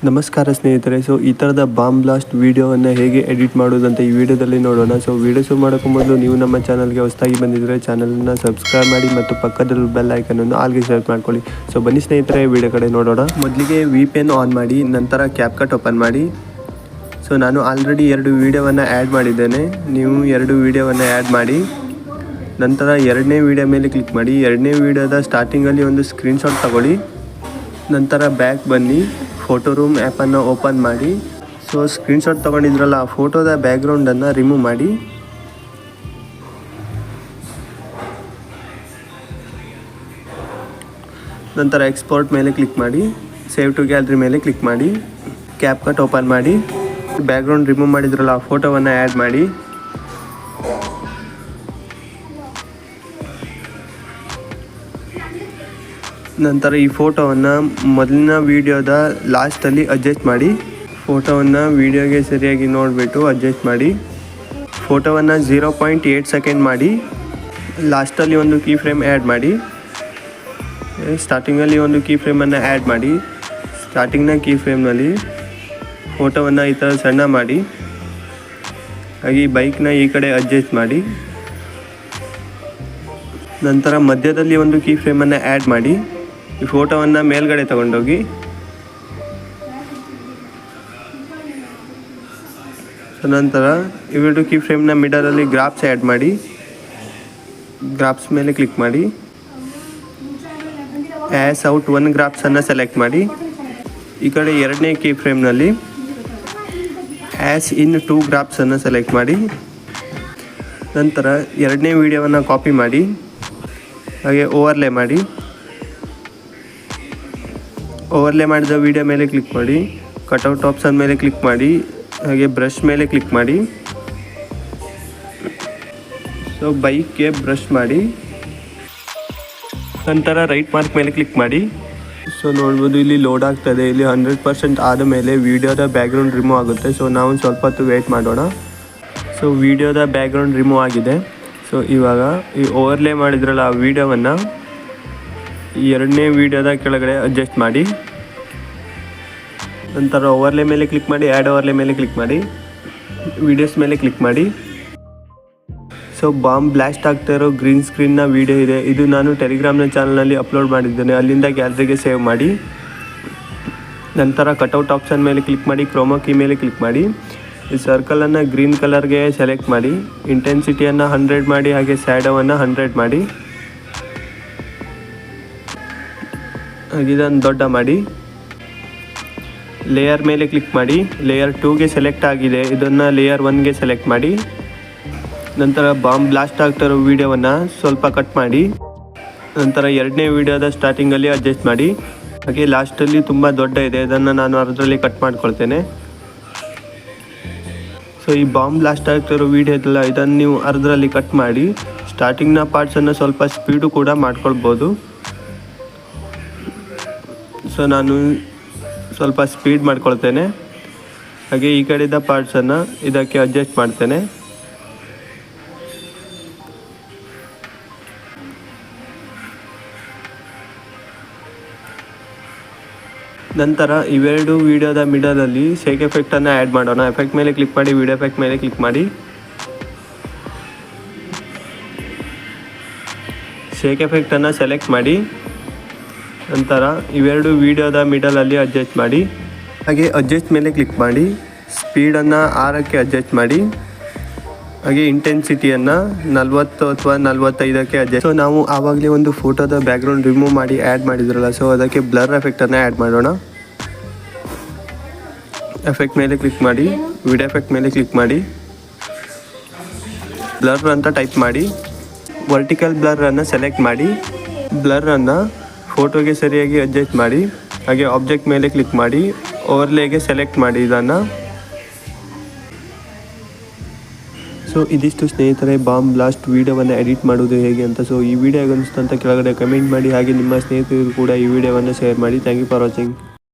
ನಮಸ್ಕಾರ ಸ್ನೇಹಿತರೆ. ಸೊ ಈ ಥರದ ಬಾಂಬ್ ಬ್ಲಾಸ್ಟ್ ವೀಡಿಯೋವನ್ನು ಹೇಗೆ ಎಡಿಟ್ ಮಾಡೋದಂತ ಈ ವಿಡಿಯೋದಲ್ಲಿ ನೋಡೋಣ. ಸೊ ವಿಡಿಯೋ ಶುರು ಮಾಡೋಕ್ಕೂ ಮೊದಲು ನೀವು ನಮ್ಮ ಚಾನಲ್ಗೆ ಹೊಸದಾಗಿ ಬಂದಿದ್ದರೆ ಚಾನಲನ್ನು ಸಬ್ಸ್ಕ್ರೈಬ್ ಮಾಡಿ ಮತ್ತು ಪಕ್ಕದಲ್ಲಿ ಬೆಲ್ ಐಕನನ್ನು ಆಲ್ಗೆ ಸೆಲೆಕ್ಟ್ ಮಾಡ್ಕೊಳ್ಳಿ. ಸೊ ಬನ್ನಿ ಸ್ನೇಹಿತರೆ, ವಿಡಿಯೋ ಕಡೆ ನೋಡೋಣ. ಮೊದಲಿಗೆ VPN ಆನ್ ಮಾಡಿ, ನಂತರ CapCut ಓಪನ್ ಮಾಡಿ. ಸೊ ನಾನು ಆಲ್ರೆಡಿ 2 ವೀಡಿಯೋವನ್ನು ಆ್ಯಡ್ ಮಾಡಿದ್ದೇನೆ. ನೀವು 2 ವೀಡಿಯೋವನ್ನು ಆ್ಯಡ್ ಮಾಡಿ. ನಂತರ 2ನೇ ವೀಡಿಯೋ ಮೇಲೆ ಕ್ಲಿಕ್ ಮಾಡಿ. 2ನೇ ವೀಡಿಯೋದ ಸ್ಟಾರ್ಟಿಂಗಲ್ಲಿ ಒಂದು ಸ್ಕ್ರೀನ್ಶಾಟ್ ತಗೊಳ್ಳಿ. ನಂತರ ಬ್ಯಾಕ್ ಬನ್ನಿ, ಫೋಟೋ ರೂಮ್ ಆ್ಯಪನ್ನು ಓಪನ್ ಮಾಡಿ. ಸೊ ಸ್ಕ್ರೀನ್ಶಾಟ್ ತೊಗೊಂಡಿದ್ರಲ್ಲ, ಆ ಫೋಟೋದ ಬ್ಯಾಕ್ಗ್ರೌಂಡನ್ನು ರಿಮೂವ್ ಮಾಡಿ. ನಂತರ ಎಕ್ಸ್ಪೋರ್ಟ್ ಮೇಲೆ ಕ್ಲಿಕ್ ಮಾಡಿ, ಸೇವ್ ಟು ಗ್ಯಾಲರಿ ಮೇಲೆ ಕ್ಲಿಕ್ ಮಾಡಿ, CapCut ಓಪನ್ ಮಾಡಿ. ಬ್ಯಾಕ್ಗ್ರೌಂಡ್ ರಿಮೂವ್ ಮಾಡಿದ್ರಲ್ಲ, ಆ ಫೋಟೋವನ್ನು ಆ್ಯಡ್ ಮಾಡಿ. ನಂತರ ಈ ಫೋಟೋವನ್ನು ಮೊದಲಿನ ವೀಡಿಯೋದ ಲಾಸ್ಟಲ್ಲಿ ಅಡ್ಜಸ್ಟ್ ಮಾಡಿ. ಫೋಟೋವನ್ನು ವೀಡಿಯೋಗೆ ಸರಿಯಾಗಿ ನೋಡಿಬಿಟ್ಟು ಅಡ್ಜಸ್ಟ್ ಮಾಡಿ. ಫೋಟೋವನ್ನು 0.8 ಸೆಕೆಂಡ್ ಮಾಡಿ. ಲಾಸ್ಟಲ್ಲಿ ಒಂದು ಕೀ ಫ್ರೇಮ್ ಆ್ಯಡ್ ಮಾಡಿ. ಸ್ಟಾರ್ಟಿಂಗಲ್ಲಿ ಒಂದು ಕೀ ಫ್ರೇಮನ್ನು ಆ್ಯಡ್ ಮಾಡಿ. ಸ್ಟಾರ್ಟಿಂಗ್ನ ಕೀ ಫ್ರೇಮ್ನಲ್ಲಿ ಫೋಟೋವನ್ನು ಈ ಥರ ಸಣ್ಣ ಮಾಡಿ. ಹಾಗೆ ಬೈಕ್ನ ಈ ಕಡೆ ಅಡ್ಜಸ್ಟ್ ಮಾಡಿ. ನಂತರ ಮಧ್ಯದಲ್ಲಿ ಒಂದು ಕೀ ಫ್ರೇಮನ್ನು ಆ್ಯಡ್ ಮಾಡಿ. ಈ ಫೋಟೋವನ್ನು ಮೇಲ್ಗಡೆ ತಗೊಂಡೋಗಿ ನಂತರ ಇವೆರಡು ಕೀ ಫ್ರೇಮ್ನ ಮಿಡಲಲ್ಲಿ ಗ್ರಾಫ್ಸ್ ಆ್ಯಡ್ ಮಾಡಿ. ಗ್ರಾಫ್ಸ್ ಮೇಲೆ ಕ್ಲಿಕ್ ಮಾಡಿ. ಆ್ಯಸ್ ಔಟ್ 1 ಗ್ರಾಫ್ಸನ್ನು ಸೆಲೆಕ್ಟ್ ಮಾಡಿ. ಈ ಕಡೆ 2ನೇ ಕೀ ಫ್ರೇಮ್ನಲ್ಲಿ ಆ್ಯಸ್ ಇನ್ 2 ಗ್ರಾಫ್ಸನ್ನು ಸೆಲೆಕ್ಟ್ ಮಾಡಿ. ನಂತರ 2ನೇ ವೀಡಿಯೋವನ್ನು ಕಾಪಿ ಮಾಡಿ, ಹಾಗೆ ಓವರ್ಲೇ ಮಾಡಿ. ಓವರ್ಲೇ ಮಾಡಿದ ವೀಡಿಯೋ ಮೇಲೆ ಕ್ಲಿಕ್ ಮಾಡಿ, ಕಟ್ಔಟ್ ಆಪ್ಷನ್ ಮೇಲೆ ಕ್ಲಿಕ್ ಮಾಡಿ, ಹಾಗೆ ಬ್ರಷ್ ಮೇಲೆ ಕ್ಲಿಕ್ ಮಾಡಿ. ಸೊ ಬೈಕ್ಗೆ ಬ್ರಷ್ ಮಾಡಿ. ನಂತರ ರೈಟ್ ಮಾರ್ಕ್ ಮೇಲೆ ಕ್ಲಿಕ್ ಮಾಡಿ. ಸೊ ನೋಡ್ಬೋದು, ಇಲ್ಲಿ ಲೋಡ್ ಆಗ್ತದೆ. ಇಲ್ಲಿ 100% ಆದ ಮೇಲೆ ವೀಡಿಯೋದ ಬ್ಯಾಕ್ಗ್ರೌಂಡ್ ರಿಮೂವ್ ಆಗುತ್ತೆ. ಸೊ ನಾವು ಸ್ವಲ್ಪ ಹೊತ್ತು ವೇಟ್ ಮಾಡೋಣ. ಸೊ ವೀಡಿಯೋದ ಬ್ಯಾಕ್ಗ್ರೌಂಡ್ ರಿಮೂವ್ ಆಗಿದೆ. ಸೊ ಇವಾಗ ಈ ಓವರ್ಲೇ ಮಾಡಿದ್ರಲ್ಲ, ಆ ವೀಡಿಯೋವನ್ನು 2ನೇ ವೀಡಿಯೋದ ಕೆಳಗಡೆ ಅಡ್ಜಸ್ಟ್ ಮಾಡಿ. ನಂತರ ಓವರ್ಲೇ ಮೇಲೆ ಕ್ಲಿಕ್ ಮಾಡಿ, ಆ್ಯಡ್ ಓವರ್ಲೇ ಮೇಲೆ ಕ್ಲಿಕ್ ಮಾಡಿ, ವೀಡಿಯೋಸ್ ಮೇಲೆ ಕ್ಲಿಕ್ ಮಾಡಿ. ಸೊ ಬಾಂಬ್ ಬ್ಲಾಸ್ಟ್ ಆಗ್ತಾ ಇರೋ ಗ್ರೀನ್ ಸ್ಕ್ರೀನ್ನ ವೀಡಿಯೋ ಇದೆ. ಇದು ನಾನು ಟೆಲಿಗ್ರಾಮ್ನ ಚಾನಲ್ನಲ್ಲಿ ಅಪ್ಲೋಡ್ ಮಾಡಿದ್ದೇನೆ. ಅಲ್ಲಿಂದ ಗ್ಯಾಲರಿಗೆ ಸೇವ್ ಮಾಡಿ. ನಂತರ ಕಟ್ಔಟ್ ಆಪ್ಷನ್ ಮೇಲೆ ಕ್ಲಿಕ್ ಮಾಡಿ, ಕ್ರೋಮಾ ಕೀ ಮೇಲೆ ಕ್ಲಿಕ್ ಮಾಡಿ. ಈ ಸರ್ಕಲನ್ನು ಗ್ರೀನ್ ಕಲರ್ಗೆ ಸೆಲೆಕ್ಟ್ ಮಾಡಿ. ಇಂಟೆನ್ಸಿಟಿಯನ್ನು 100 ಮಾಡಿ, ಹಾಗೆ ಸ್ಯಾಡೋವನ್ನು 100 ಮಾಡಿ. ಹಾಗೆ ಇದನ್ನು ದೊಡ್ಡ ಮಾಡಿ. ಲೇಯರ್ ಮೇಲೆ ಕ್ಲಿಕ್ ಮಾಡಿ. ಲೇಯರ್ 2ಗೆ ಸೆಲೆಕ್ಟ್ ಆಗಿದೆ, ಇದನ್ನು ಲೇಯರ್ 1ಗೆ ಸೆಲೆಕ್ಟ್ ಮಾಡಿ. ನಂತರ ಬಾಂಬ್ ಬ್ಲಾಸ್ಟ್ ಆಗ್ತಿರೋ ವೀಡಿಯೋವನ್ನು ಸ್ವಲ್ಪ ಕಟ್ ಮಾಡಿ. ನಂತರ 2ನೇ ವೀಡಿಯೋದ ಸ್ಟಾರ್ಟಿಂಗಲ್ಲಿ ಅಡ್ಜಸ್ಟ್ ಮಾಡಿ. ಹಾಗೆ ಲಾಸ್ಟಲ್ಲಿ ತುಂಬ ದೊಡ್ಡ ಇದೆ, ಇದನ್ನು ನಾನು ಅರ್ಧದಲ್ಲಿ ಕಟ್ ಮಾಡ್ಕೊಳ್ತೇನೆ. ಸೊ ಈ ಬಾಂಬ್ ಬ್ಲಾಸ್ಟ್ ಆಗ್ತಿರೋ ವೀಡಿಯೋ ಇದೆಲ್ಲ, ಇದನ್ನು ನೀವು ಅರ್ಧದಲ್ಲಿ ಕಟ್ ಮಾಡಿ. ಸ್ಟಾರ್ಟಿಂಗ್ನ ಪಾರ್ಟ್ಸನ್ನು ಸ್ವಲ್ಪ ಸ್ಪೀಡು ಕೂಡ ಮಾಡ್ಕೊಳ್ಬೋದು. ಸೊ ನಾನು ಸ್ವಲ್ಪ ಸ್ಪೀಡ್ ಮಾಡ್ಕೊಳ್ತೇನೆ. ಹಾಗೆ ಈ ಕಡೆದ ಪಾರ್ಟ್ಸನ್ನು ಇದಕ್ಕೆ ಅಡ್ಜಸ್ಟ್ ಮಾಡ್ತೇನೆ. ನಂತರ ಇವೆರಡು ವೀಡಿಯೋದ ಮಿಡಲಲ್ಲಿ ಶೇಕ್ ಎಫೆಕ್ಟನ್ನು ಆ್ಯಡ್ ಮಾಡೋಣ. ಎಫೆಕ್ಟ್ ಮೇಲೆ ಕ್ಲಿಕ್ ಮಾಡಿ, ವಿಡಿಯೋ ಎಫೆಕ್ಟ್ ಮೇಲೆ ಕ್ಲಿಕ್ ಮಾಡಿ. ಶೇಕ್ ಎಫೆಕ್ಟನ್ನು ಸೆಲೆಕ್ಟ್ ಮಾಡಿ. ನಂತರ ಇವೆರಡು ವೀಡಿಯೋದ ಮಿಡಲಲ್ಲಿ ಅಡ್ಜಸ್ಟ್ ಮಾಡಿ. ಹಾಗೆ ಅಡ್ಜಸ್ಟ್ ಮೇಲೆ ಕ್ಲಿಕ್ ಮಾಡಿ. ಸ್ಪೀಡನ್ನು 6ಕ್ಕೆ ಅಡ್ಜಸ್ಟ್ ಮಾಡಿ. ಹಾಗೆ ಇಂಟೆನ್ಸಿಟಿಯನ್ನು 40 ಅಥವಾ 45ಕ್ಕೆ ಅಡ್ಜಸ್ಟ್. ಸೊ ನಾವು ಆವಾಗಲೇ ಒಂದು ಫೋಟೋದ ಬ್ಯಾಕ್ಗ್ರೌಂಡ್ ರಿಮೂವ್ ಮಾಡಿ ಆ್ಯಡ್ ಮಾಡಿದ್ರಲ್ಲ, ಸೊ ಅದಕ್ಕೆ ಬ್ಲರ್ ಎಫೆಕ್ಟನ್ನು ಆ್ಯಡ್ ಮಾಡೋಣ. ಎಫೆಕ್ಟ್ ಮೇಲೆ ಕ್ಲಿಕ್ ಮಾಡಿ, ವಿಡಿಯೋ ಎಫೆಕ್ಟ್ ಮೇಲೆ ಕ್ಲಿಕ್ ಮಾಡಿ, ಬ್ಲರ್ ಅಂತ ಟೈಪ್ ಮಾಡಿ. ವರ್ಟಿಕಲ್ ಬ್ಲರನ್ನು ಸೆಲೆಕ್ಟ್ ಮಾಡಿ. ಬ್ಲರನ್ನು ಫೋಟೋಗೆ ಸರಿಯಾಗಿ ಅಡ್ಜಸ್ಟ್ ಮಾಡಿ. ಹಾಗೆ ಆಬ್ಜೆಕ್ಟ್ ಮೇಲೆ ಕ್ಲಿಕ್ ಮಾಡಿ, ಓವರ್ಲೇಗೆ ಸೆಲೆಕ್ಟ್ ಮಾಡಿ ಇದನ್ನು. ಸೊ ಇದಿಷ್ಟು ಸ್ನೇಹಿತರೆ, ಬಾಂಬ್ ಬ್ಲಾಸ್ಟ್ ವೀಡಿಯೋವನ್ನು ಎಡಿಟ್ ಮಾಡೋದು ಹೇಗೆ ಅಂತ. ಸೊ ಈ ವಿಡಿಯೋ ಅನಿಸ್ತು ಅಂತ ಕೆಳಗಡೆ ಕಮೆಂಟ್ ಮಾಡಿ. ಹಾಗೆ ನಿಮ್ಮ ಸ್ನೇಹಿತರು ಕೂಡ ಈ ವಿಡಿಯೋವನ್ನು ಶೇರ್ ಮಾಡಿ. Thank you for watching.